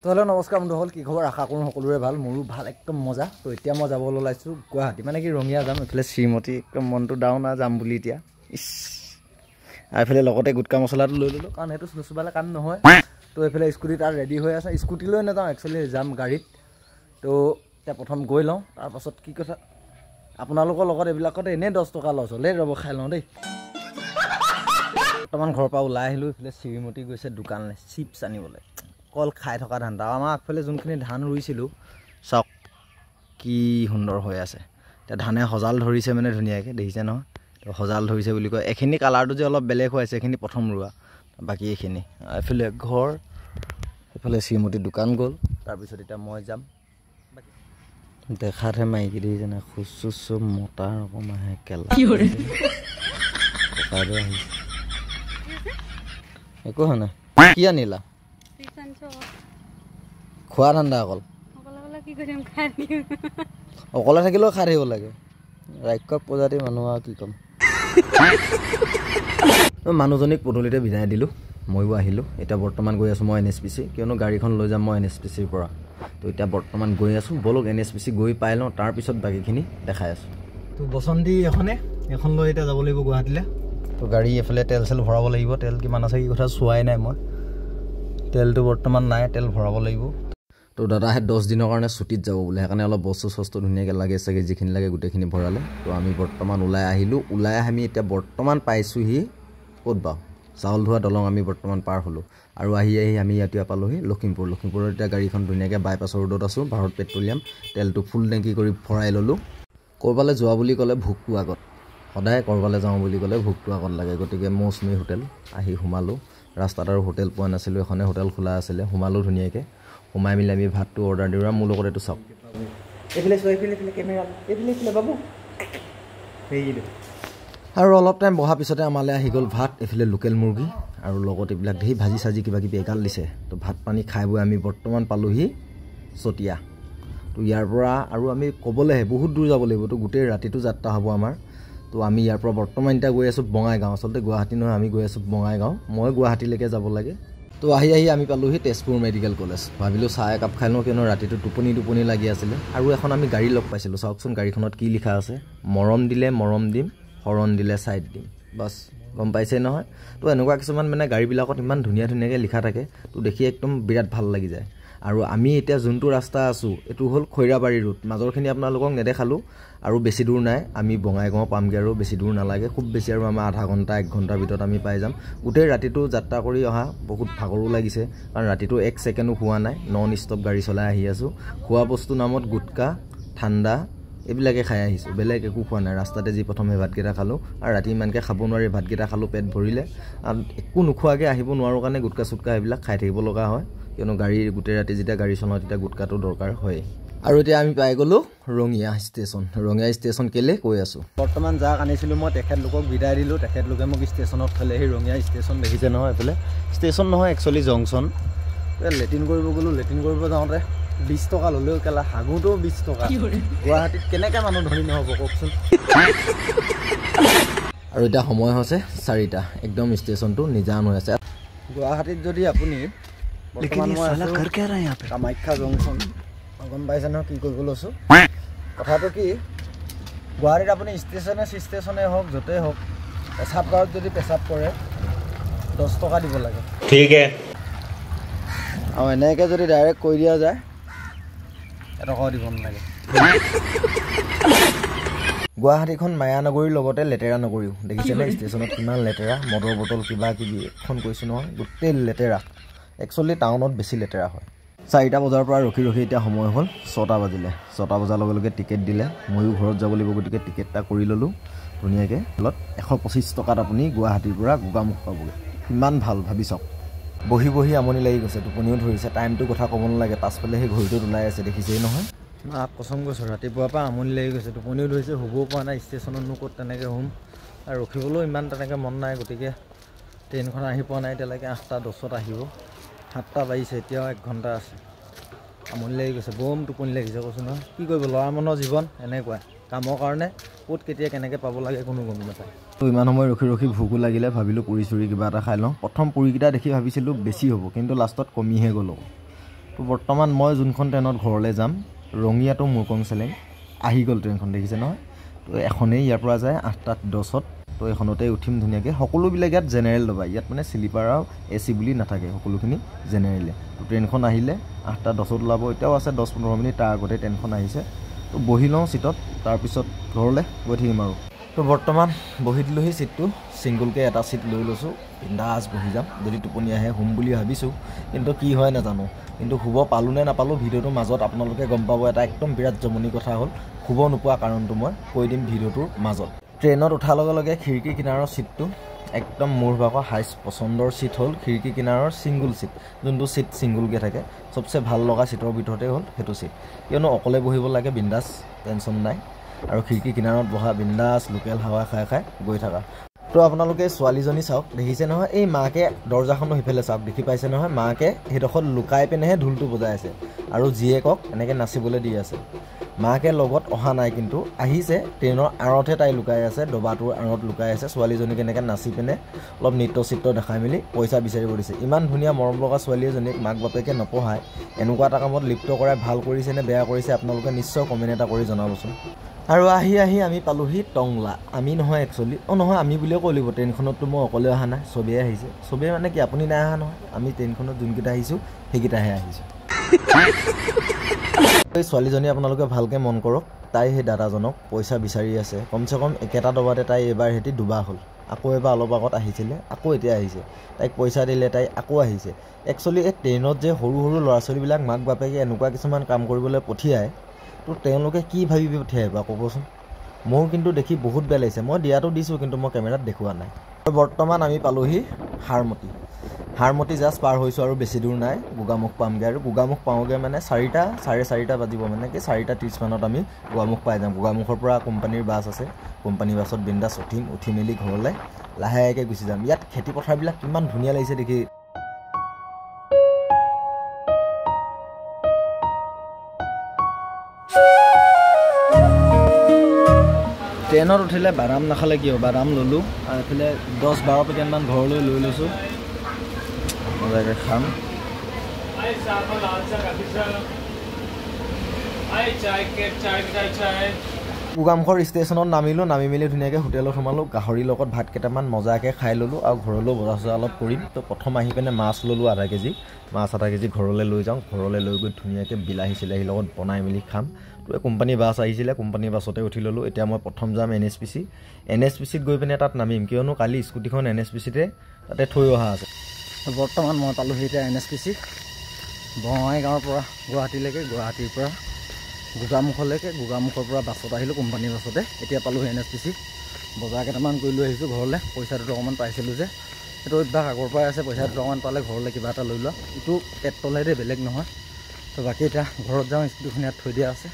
তো হেল্ল' নমস্কাৰ বন্ধুসকল, কি খবৰ? আশা কৰোঁ সকলোৰে ভাল। মোৰো ভাল, একদম মজা। তো এতিয়া মই যাবলৈ ওলাইছোঁ গুৱাহাটী, মানে কি ৰঙিয়া যাম। এইফালে শ্ৰীমতী, একদম মনটো ডাউন আৰু যাম বুলি এতিয়া। আৰু এইফালে লগতে গুটকা মছলাটো লৈ ল'লোঁ, কাৰণ সেইটো নুচুবালে কাম নহয়। তো এইফালে স্কুটি তাৰ ৰেডি হৈ আছে। স্কুটি লৈ নাযাওঁ, একচুৱেলি যাম গাড়ীত। তো এতিয়া প্ৰথম গৈ লওঁ, তাৰপাছত কি কথা, আপোনালোকৰ লগত এইবিলাকতে এনেই 10 টকা লছ হ'লে ৰ'ব খাই লওঁ দেই। বৰ্তমান ঘৰৰ পৰা ওলাই আহিলোঁ। এইফালে শ্ৰীমতী গৈছে দোকানলৈ চিপছ আনিবলৈ। কল খাই থকা ধান্দা। আমাৰ আগফালে যোনখিনি ধান ৰুইছিলোঁ, চাওক কি সুন্দৰ হৈ আছে। এতিয়া ধানে সজাল ধৰিছে, মানে ধুনীয়াকৈ দেখিছে নহয়। তো সজাল ধৰিছে বুলি কয়। এইখিনি কালাৰটো যে অলপ বেলেগ হৈ আছে, এইখিনি প্ৰথম ৰোৱা, বাকী এইখিনি। এইফালে ঘৰ, এইফালে শ্ৰীমতী দোকান গ'ল। তাৰপিছত এতিয়া মই যাম। দেখাতহে মাইকী দেখিছে নাই, খোজ চোজ চব মতা ৰকম আহে, কেলা ককাইদেউ আহিছে। একো হোৱা নাই। কি আনিলা? খোৱা ঠাণ্ডা অকল অকলে থাকিলেও খাই থাকিব লাগে। ৰাক্ষস প্ৰজাতিৰ মানুহ আৰু কি ক'ম। মানুহজনীক পদূলিতে বিদায় দিলোঁ, ময়ো আহিলোঁ। এতিয়া বৰ্তমান গৈ আছোঁ মই NSPC, কিয়নো গাড়ীখন লৈ যাম মই NSPCৰ পৰা। তো এতিয়া বৰ্তমান গৈ আছোঁ, ব'লক NSPC গৈ পাই লওঁ, তাৰপিছত বাকীখিনি দেখাই আছোঁ। তো বসন্তী এখন লৈ এতিয়া যাব লাগিব গুৱাহাটীলৈ। তো গাড়ী এফালে তেল চেল ভৰাব লাগিব। তেল কিমান আছে কি কথা চোৱাই নাই মই। তেলটো বৰ্তমান নাই, তেল ভৰাব লাগিব। তো দাদাহে 10 দিনৰ কাৰণে ছুটীত যাব বোলে, সেইকাৰণে অলপ বস্তু ধুনীয়াকৈ লাগে চাগে, যিখিনি লাগে গোটেইখিনি ভৰালে। তো আমি বৰ্তমান ওলাই আহিলোঁ। ওলাই আমি এতিয়া বৰ্তমান পাইছোঁহি ক'ত বাৰু, চাউল ধোৱা দলং আমি বৰ্তমান পাৰ হ'লোঁ। আৰু আহি আমি এতিয়া পালোঁহি লখিমপুৰত এতিয়া গাড়ীখন ধুনীয়াকৈ বাইপাছৰ ৰোডত আছোঁ। ভাৰত পেট্ৰলিয়াম, তেলটো ফুল টেংকি কৰি ভৰাই ল'লোঁ। ক'ৰবালৈ যোৱা বুলি ক'লে ভোকটো আগত, সদায় ক'ৰবালৈ যাওঁ বুলি ক'লে ভোকটো আগত লাগে। গতিকে মৌচুমী হোটেল আহি সোমালোঁ। ৰাস্তাত আৰু হোটেল পোৱা নাছিলোঁ, এখনে হোটেল খোলা আছিলে। সোমালোঁ ধুনীয়াকৈ। সোমাই মেলি আমি ভাতটো অৰ্ডাৰ দিওঁ। মোৰ লগত এইটো চাওক, এইফালে কেমেৰা, এইফালে বাবু। আৰু অলপ টাইম বহাৰ পিছতে আমালৈ আহি গ'ল ভাত। এইফালে লোকেল মুৰ্গী আৰু লগত এইবিলাক ধেৰ ভাজি চাজি কিবা কিবি এগাল দিছে। তো ভাত পানী খাই বৈ আমি বৰ্তমান পালোঁহি চতিয়া। তো ইয়াৰ পৰা আৰু আমি ক'বলৈহে বহুত দূৰ যাব লাগিব। তো গোটেই ৰাতিটো যাত্ৰা হ'ব আমাৰ। তো আমি ইয়াৰ পৰা বৰ্তমান এতিয়া গৈ আছোঁ বঙাইগাঁও। আচলতে গুৱাহাটী নহয়, আমি গৈ আছোঁ বঙাইগাঁও। মই গুৱাহাটীলৈকে যাব লাগে। তো আহি আমি পালোঁহি তেজপুৰ মেডিকেল কলেজ। ভাবিলোঁ চাহ একাপ খাই লওঁ, কিয়নো ৰাতিটো টোপনি লাগি আছিলে। আৰু এখন আমি গাড়ী লগ পাইছিলোঁ, চাওকচোন গাড়ীখনত কি লিখা আছে, মৰম দিলে মৰম দিম, শৰণ দিলে ছাইড দিম। বাছ গম পাইছে নহয়। তো এনেকুৱা কিছুমান মানে গাড়ীবিলাকত ইমান ধুনীয়াকৈ লিখা থাকে, তো দেখি একদম বিৰাট ভাল লাগি যায়। আৰু আমি এতিয়া যোনটো ৰাস্তা আছোঁ, এইটো হ'ল খৈৰাবাৰী ৰোড। মাজৰখিনি আপোনালোকক নেদেখালোঁ। আৰু বেছি দূৰ নাই, আমি বঙাইগাঁও পামগৈ। আৰু বেছি দূৰ নালাগে, খুব বেছি আৰু আমাৰ আধা ঘণ্টা 1 ঘণ্টাৰ ভিতৰত আমি পাই যাম। গোটেই ৰাতিটো যাত্ৰা কৰি অহা, বহুত ভাগৰো লাগিছে, কাৰণ ৰাতিটো 1 ছেকেণ্ডো হোৱা নাই। নন ষ্টপ গাড়ী চলাই আহি আছোঁ। খোৱা বস্তু নামত গুটকা, ঠাণ্ডা এইবিলাকে খাই আহিছোঁ, বেলেগ একো খোৱা নাই। ৰাস্তাতে যি প্ৰথমে ভাতকেইটা খালোঁ, আৰু ৰাতি ইমানকৈ খাব নোৱাৰি, ভাতকেইটা খালোঁ, পেট ভৰিলে। একো নোখোৱাকৈ আহিব নোৱাৰোঁ কাৰণে গুটকা চুটকা এইবিলাক খাই থাকিব লগা হয়, কিয়নো গোটেই ৰাতি যেতিয়া গাড়ী চলাওঁ তেতিয়া গুটকাটো দৰকাৰ হয়। আৰু এতিয়া আমি পাই গ'লোঁ ৰঙিয়া ষ্টেচন। ৰঙিয়া ষ্টেচন কেলৈ কৈ আছোঁ, বৰ্তমান যাক আনিছিলোঁ মই তেখেতলোকক বিদায় দিলোঁ। তেখেতলোকে মোক ষ্টেচনত থ'লেহি। ৰঙিয়া ষ্টেচন দেখিছে নহয়, এইফালে ষ্টেচন নহয়, একচুৱেলি জংচন। লেট্ৰিন কৰিব গ'লোঁ। লেট্ৰিন কৰিব যাওঁতে 20 টকা ল'লেও কেলা, হাগোতেও 20 টকা। গুৱাহাটীত কেনেকৈ মানুহ ধনী নহ'ব কওকচোন। আৰু এতিয়া সময় হৈছে 4টা, একদম ষ্টেচনটো নিজান হৈ আছে। গুৱাহাটীত যদি আপুনি বৰ্তমান মই কামাখ্যা জংচন, গম পাইছে নহয় কি কৰিব লৈছোঁ। কথাটো কি, গুৱাহাটীত আপুনি ষ্টেচনে হওক, য'তেই হওক, পেচাব গাঁৱত যদি পেচাব কৰে 10 টকা দিব লাগে। ঠিক আৰু এনেকৈ যদি ডাইৰেক্ট কৈ দিয়া যায় 1 টকাও দিব নালাগে। গুৱাহাটীখন মায়ানগৰীৰ লগতে লেতেৰা নগৰীও। দেখিছেনে ষ্টেচনত কিমান লেতেৰা, মদৰ বটল কিবা কিবি এখন কৈছোঁ নহয়, গোটেই লেতেৰা। একচুৱেলি টাউনত বেছি লেতেৰা হয়। 4টা বজাৰ পৰা ৰখি এতিয়া সময় হ'ল 6টা বাজিলে। 6টা বজাৰ লগে লগে টিকেট দিলে। ময়ো ঘৰত যাব লাগিব, গতিকে টিকেট এটা কৰি ল'লোঁ ধুনীয়াকৈ। 125 টকাত আপুনি গুৱাহাটীৰ পৰা গোগামুখ পাবগৈ। কিমান ভাল ভাবি চাওক। বহি আমনি লাগি গৈছে, টোপনিও ধৰিছে। টাইমটো কথা ক'ব নালাগে, পাছফালে সেই ঘড়ীটোত ওলাই আছে, দেখিছেই নহয়। কচম গৈছোঁ, ৰাতিপুৱাৰ পৰা আমনি লাগি গৈছে, টোপনিও ধৰিছে, শুবও পৰা নাই। ষ্টেচনতনো ক'ত তেনেকৈ শুম, আৰু ৰখিবলৈও ইমান তেনেকৈ মন নাই। গতিকে ট্ৰেইনখন আহি পোৱা নাই এতিয়ালৈকে। 8টা 10ত আহিব, 7টা বাজিছে, এতিয়াও 1 ঘণ্টা আছে। আমনি লাগি গৈছে, বম টোপনি লাগিছে কৈছোঁ নহয়। কি কৰিব, ল'ৰা মানুহৰ জীৱন এনেকুৱা, কামৰ কাৰণে ক'ত কেতিয়া কেনেকৈ পাব লাগে কোনো গম নাপায়। তো ইমান সময় ৰখি ভোকো লাগিলে, ভাবিলোঁ পুৰি চুৰি কিবা এটা খাই লওঁ। প্ৰথম পুৰিকেইটা দেখি ভাবিছিলোঁ বেছি হ'ব, কিন্তু লাষ্টত কমিহে গ'ল। তো বৰ্তমান মই যোনখন ট্ৰেইনত ঘৰলৈ যাম ৰঙিয়া টু মুৰকং চেলেং আহি গ'ল ট্ৰেইনখন দেখিছে নহয় তো এখনেই ইয়াৰ পৰা যায় 8:10 তো এখনতে উঠিম ধুনীয়াকৈ সকলোবিলাক ইয়াত জেনেৰেল দবা ইয়াত মানে স্লিপাৰ আৰু AC বুলি নাথাকে সকলোখিনি জেনেৰেলে তো ট্ৰেইনখন আহিলে 8:10 ওলাব এতিয়াও আছে 10-15 মিনিট তাৰ আগতে ট্ৰেইনখন আহিছে তো বহি লওঁ চিটত তাৰপিছত ঘৰলৈ গৈ থাকিম আৰু তো বৰ্তমান বহি দিলোহি চিটটো সিংগলকৈ এটা চিট লৈ লৈছোঁ বিন্দাছ বহি যাম যদি টোপনি আহে শুম বুলি ভাবিছোঁ কিন্তু কি হয় নাজানো কিন্তু শুব পালোঁ নে নাপালোঁ ভিডিঅ'টোৰ মাজত আপোনালোকে গম পাব এটা একদম বিৰাট জমনি কথা হ'ল শুব নোপোৱা কাৰণটো মই কৈ দিম ভিডিঅ'টোৰ মাজত ট্ৰেইনত উঠাৰ লগে লগে খিৰিকী কিনাৰৰ চিটটো একদম মোৰ ভাগৰ হাইষ্ট পচন্দৰ চিট হ'ল খিৰিকী কিনাৰৰ ছিংগুল চিট যোনটো চিট ছিংগুলকৈ থাকে চবচে ভাল লগা চিটৰ ভিতৰতে হ'ল সেইটো চিট কিয়নো অকলে বহিব লাগে বিন্দাছ টেনশ্যন নাই আৰু খিৰিকী কিনাৰত বহা বিন্দাছ লোকেল হাৱা খাই খাই গৈ থাকা তো আপোনালোকে ছোৱালীজনী চাওক দেখিছে নহয় এই মাকে দৰ্জাখনো সিফালে চাওক দেখি পাইছে নহয় মাকে সেইডোখৰত লুকাই পিনেহে ঢোলটো বজাই আছে আৰু জীয়েকক এনেকৈ নাচিবলৈ দি আছে মাকে লগত অহা নাই কিন্তু আহিছে ট্ৰেইনৰ আঁৰতহে তাই লুকাই আছে দবাটোৰ আঁৰত লুকাই আছে ছোৱালীজনীক এনেকৈ নাচি পিনে অলপ নৃত্য চিত্ৰ দেখাই মেলি পইচা বিচাৰিব দিছে ইমান ধুনীয়া মৰম লগা ছোৱালী এজনীক মাক বাপেকে নপঢ়ায় এনেকুৱা এটা কামত লিপ্ত কৰাই ভাল কৰিছে নে বেয়া কৰিছে আপোনালোকে নিশ্চয় কমেণ্ট এটা কৰি জনাবচোন আৰু আহি আমি পালোহি টংলা আমি নহয় একচুৱেলি নহয় আমি বুলিয়ে কৈ লাগিব ট্ৰেইনখনততো মই অকলে অহা নাই চবেই আহিছে চবেই মানে কি আপুনি নাই অহা নহয় আমি ট্ৰেইনখনত যোনকেইটা আহিছোঁ সেইকেইটাহে আহিছোঁ এই ছোৱালীজনী আপোনালোকে ভালকৈ মন কৰক তাই সেই দাদাজনক পইচা বিচাৰি আছে কমচে কম একেটা দবাতে তাই এবাৰ সেতি দুবাৰ হ'ল আকৌ এবাৰ অলপ আগত আহিছিলে আকৌ এতিয়া আহিছে তাইক পইচা দিলে তাই আকৌ আহিছে একচুৱেলি এই ট্ৰেইনত যে সৰু সৰু ল'ৰা ছোৱালীবিলাক মাক বাপেকে এনেকুৱা কিছুমান কাম কৰিবলৈ পঠিয়ায় তো তেওঁলোকে কি ভাবি পঠিয়াই বা ক'বচোন মোৰ কিন্তু দেখি বহুত বেয়া লাগিছে মই দিয়াটো দিছোঁ কিন্তু মই কেমেৰাত দেখুওৱা নাই বৰ্তমান আমি পালোহি হাৰমতি জাষ্ট পাৰ হৈছোঁ আৰু বেছি দূৰ নাই গোগামুখ পামগৈ আৰু গোগামুখ পাওঁগৈ মানে 4:30 বাজিব মানে কি 4:30 মানত আমি গোগামুখ পাই যাম গোগামুখৰ পৰা কোম্পানীৰ বাছ আছে কোম্পানী বাছত বিন্দাছ উঠি মেলি ঘৰলৈ লাহেকৈ গুচি যাম ইয়াত খেতি পথাৰবিলাক কিমান ধুনীয়া লাগিছে দেখি ট্ৰেইনত উঠিলে বাদাম নাখালে কি হ'ব বাদাম ল'লোঁ আৰু এইফালে 10-12 পেকেটমান ঘৰলৈ লৈ লৈছোঁ মজাকৈ খাম গোগামুখৰ ষ্টেচনত নামিলোঁ নামি মেলি ধুনীয়াকৈ হোটেলত সোমালোঁ গাহৰিৰ লগত ভাত কেইটামান মজাকৈ খাই ল'লোঁ আৰু ঘৰলৈ বজাৰ চজাৰ অলপ কৰিম তো প্ৰথম আহি পিনে মাছ ল'লোঁ আধা কেজি ঘৰলৈ লৈ যাওঁ ঘৰলৈ লৈ গৈ ধুনীয়াকৈ বিলাহী চিলাহীৰ লগত বনাই মেলি খাম তো কোম্পানী বাছ আহিছিলে কোম্পানী বাছতে উঠি ল'লোঁ এতিয়া মই প্ৰথম যাম NSPCত গৈ পিনে তাত নামিম কিয়নো কালি স্কুটিখন NSPCতে তাতে থৈ অহা আছে বৰ্তমান মই পালোঁহি এতিয়া NSPC বঙাইগাঁৱৰ পৰা গুৱাহাটীলৈকে গুৱাহাটীৰ পৰা গোগামুখৰ পৰা বাছত আহিলোঁ কোম্পানী বাছতে এতিয়া পালোঁহি NSPC বজাৰ কেইটামান কৰি লৈ আহিছোঁ ঘৰলৈ পইচাটো অকণমান পাইছিলোঁ যে সেইটো অভ্যাস আগৰ পৰাই আছে পইচা দুটকামান পালে ঘৰলৈ কিবা এটা লৈ লোৱা এইটো পেট তলেৰে বেলেগ নহয় তো বাকী এতিয়া ঘৰত যাওঁ স্কুটিখন ইয়াত থৈ দিয়া আছে